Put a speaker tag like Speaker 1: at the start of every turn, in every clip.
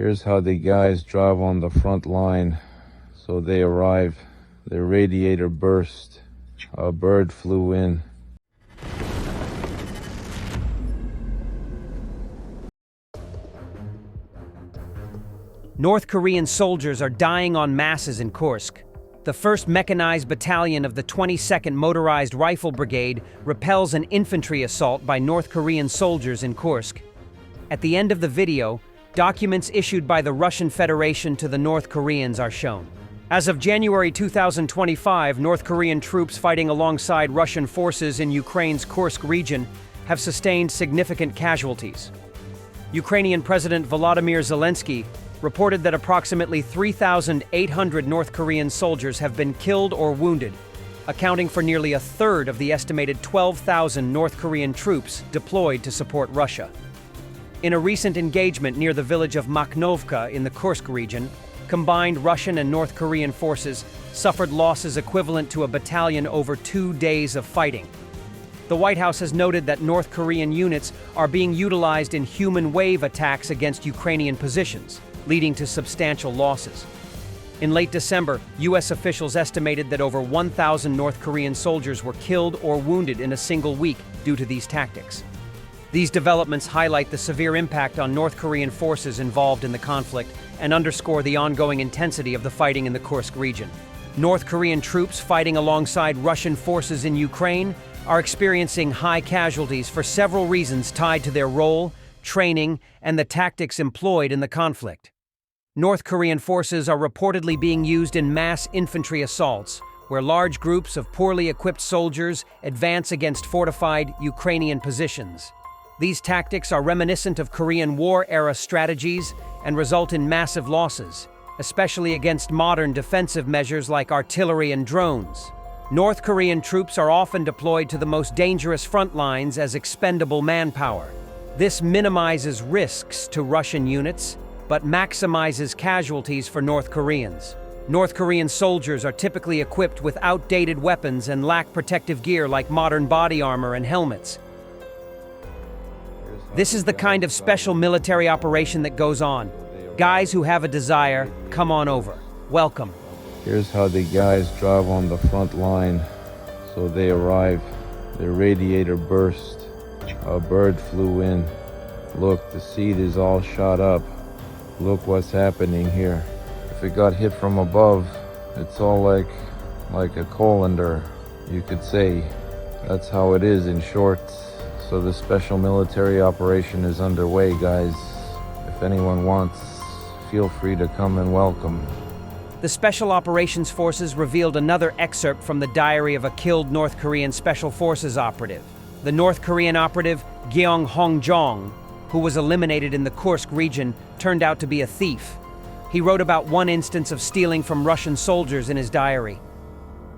Speaker 1: Here's how the guys drive on the front line. So they arrive, their radiator burst, a bird flew in.
Speaker 2: North Korean soldiers are dying en masses in Kursk. The 1st Mechanized Battalion of the 22nd Motorized Rifle Brigade repels an infantry assault by North Korean soldiers in Kursk. At the end of the video, documents issued by the Russian Federation to the North Koreans are shown. As of January 2025, North Korean troops fighting alongside Russian forces in Ukraine's Kursk region have sustained significant casualties. Ukrainian President Volodymyr Zelensky reported that approximately 3,800 North Korean soldiers have been killed or wounded, accounting for nearly a third of the estimated 12,000 North Korean troops deployed to support Russia. In a recent engagement near the village of Makhnovka in the Kursk region, combined Russian and North Korean forces suffered losses equivalent to a battalion over 2 days of fighting. The White House has noted that North Korean units are being utilized in human wave attacks against Ukrainian positions, leading to substantial losses. In late December, U.S. officials estimated that over 1,000 North Korean soldiers were killed or wounded in a single week due to these tactics. These developments highlight the severe impact on North Korean forces involved in the conflict and underscore the ongoing intensity of the fighting in the Kursk region. North Korean troops fighting alongside Russian forces in Ukraine are experiencing high casualties for several reasons tied to their role, training, and the tactics employed in the conflict. North Korean forces are reportedly being used in mass infantry assaults, where large groups of poorly equipped soldiers advance against fortified Ukrainian positions. These tactics are reminiscent of Korean War-era strategies and result in massive losses, especially against modern defensive measures like artillery and drones. North Korean troops are often deployed to the most dangerous front lines as expendable manpower. This minimizes risks to Russian units, but maximizes casualties for North Koreans. North Korean soldiers are typically equipped with outdated weapons and lack protective gear like modern body armor and helmets. This is the kind of special military operation that goes on. Guys who have a desire, come on over. Welcome.
Speaker 1: Here's how the guys drive on the front line. So they arrive, their radiator burst, a bird flew in. Look, the seat is all shot up. Look what's happening here. If it got hit from above, it's all like a colander, you could say. That's how it is in short. So the special military operation is underway, guys. If anyone wants, feel free to come and welcome.
Speaker 2: The Special Operations Forces revealed another excerpt from the diary of a killed North Korean Special Forces operative. The North Korean operative, Gyeong Hong-jong, who was eliminated in the Kursk region, turned out to be a thief. He wrote about one instance of stealing from Russian soldiers in his diary.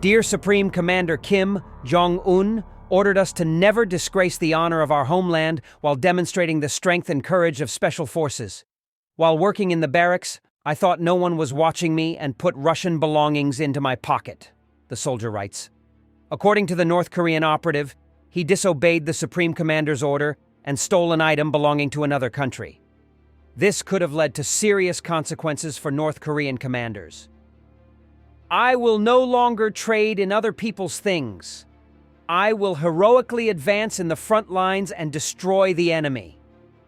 Speaker 2: Dear Supreme Commander Kim Jong-un ordered us to never disgrace the honor of our homeland while demonstrating the strength and courage of special forces. While working in the barracks, I thought no one was watching me and put Russian belongings into my pocket, the soldier writes. According to the North Korean operative, he disobeyed the Supreme Commander's order and stole an item belonging to another country. This could have led to serious consequences for North Korean commanders. I will no longer trade in other people's things. I will heroically advance in the front lines and destroy the enemy,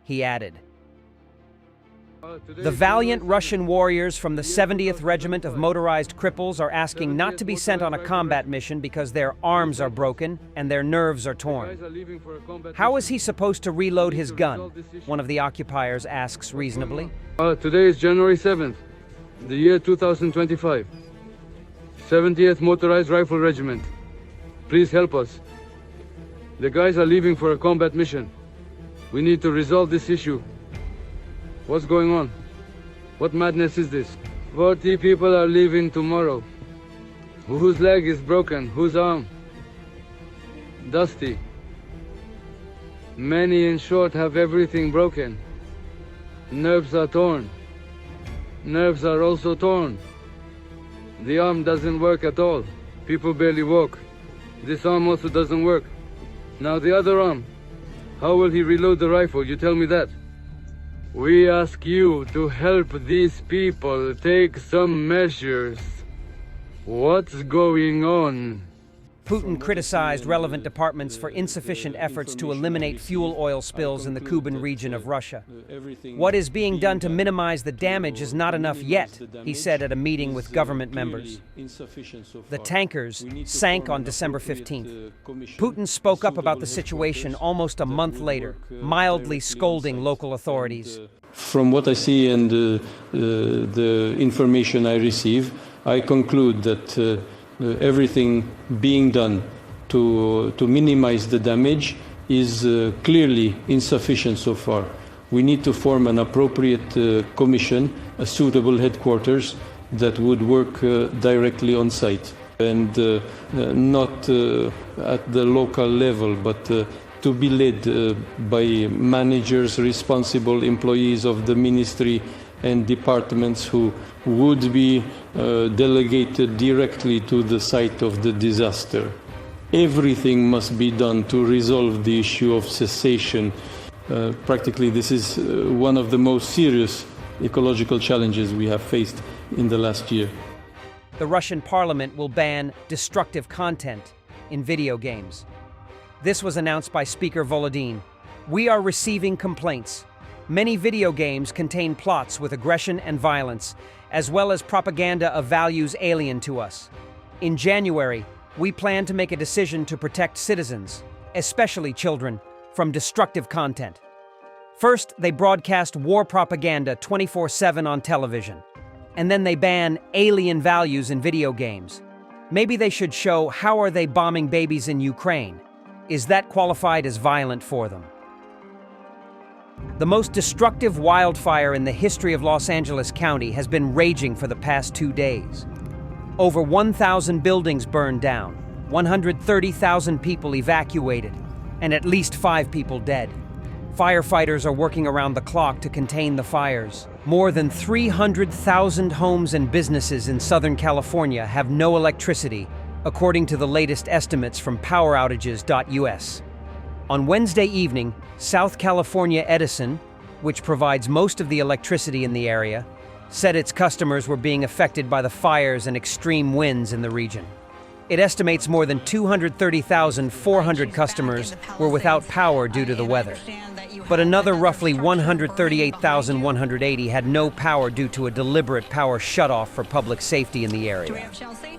Speaker 2: he added. The valiant Russian warriors from the 70th Regiment of Motorized Cripples are asking not to be sent on a combat mission because their arms are broken and their nerves are torn. How is he supposed to reload his gun? One of the occupiers asks reasonably.
Speaker 3: Today is January 7th, the year 2025. 70th Motorized Rifle Regiment. Please help us. The guys are leaving for a combat mission. We need to resolve this issue. What's going on? What madness is this? 40 people are leaving tomorrow. Whose leg is broken? Whose arm? Dusty. Many in short have everything broken. Nerves are torn. Nerves are also torn. The arm doesn't work at all. People barely walk. This arm also doesn't work. Now the other arm. How will he reload the rifle? You tell me that. We ask you to help these people take some measures. What's going on?
Speaker 2: Putin criticized relevant departments for insufficient efforts to eliminate fuel oil spills in the Kuban region of Russia. What is being done to minimize the damage is not enough yet, he said at a meeting with government members. The tankers sank on December 15th. Putin spoke up about the situation almost a month later, mildly scolding local authorities.
Speaker 4: From what I see and the information I receive, I conclude that everything being done to minimize the damage is clearly insufficient so far. We need to form an appropriate commission, a suitable headquarters that would work directly on site and not at the local level, but to be led by managers, responsible employees of the ministry and departments who would be delegated directly to the site of the disaster. Everything must be done to resolve the issue of cessation. Practically, this is one of the most serious ecological challenges we have faced in the last year.
Speaker 2: The Russian parliament will ban destructive content in video games. This was announced by Speaker Volodin. We are receiving complaints. Many video games contain plots with aggression and violence, as well as propaganda of values alien to us. In January, we plan to make a decision to protect citizens, especially children, from destructive content. First, they broadcast war propaganda 24/7 on television. And then they ban alien values in video games. Maybe they should show how are they bombing babies in Ukraine. Is that qualified as violent for them? The most destructive wildfire in the history of Los Angeles County has been raging for the past 2 days. Over 1,000 buildings burned down, 130,000 people evacuated, and at least 5 people dead. Firefighters are working around the clock to contain the fires. More than 300,000 homes and businesses in Southern California have no electricity, according to the latest estimates from PowerOutages.us. On Wednesday evening, South California Edison, which provides most of the electricity in the area, said its customers were being affected by the fires and extreme winds in the region. It estimates more than 230,400 customers were without power due to the weather. But another roughly 138,180 had no power due to a deliberate power shutoff for public safety in the area.
Speaker 5: Do we have Chelsea?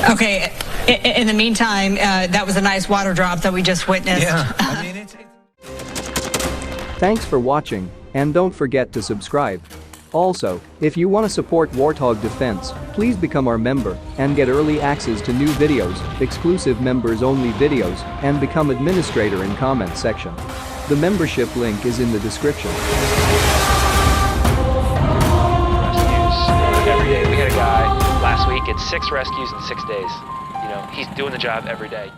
Speaker 5: Okay, in the meantime, that was a nice water drop that we just witnessed.
Speaker 6: Yeah, I mean, Thanks for watching, and don't forget to subscribe. Also, if you want to support Warthog Defense, please become our member and get early access to new videos, exclusive members-only videos, and become administrator in comment section. The membership link is in the description.
Speaker 7: Rescues every day. We had a guy last week at 6 rescues in 6 days. You know, he's doing the job every day.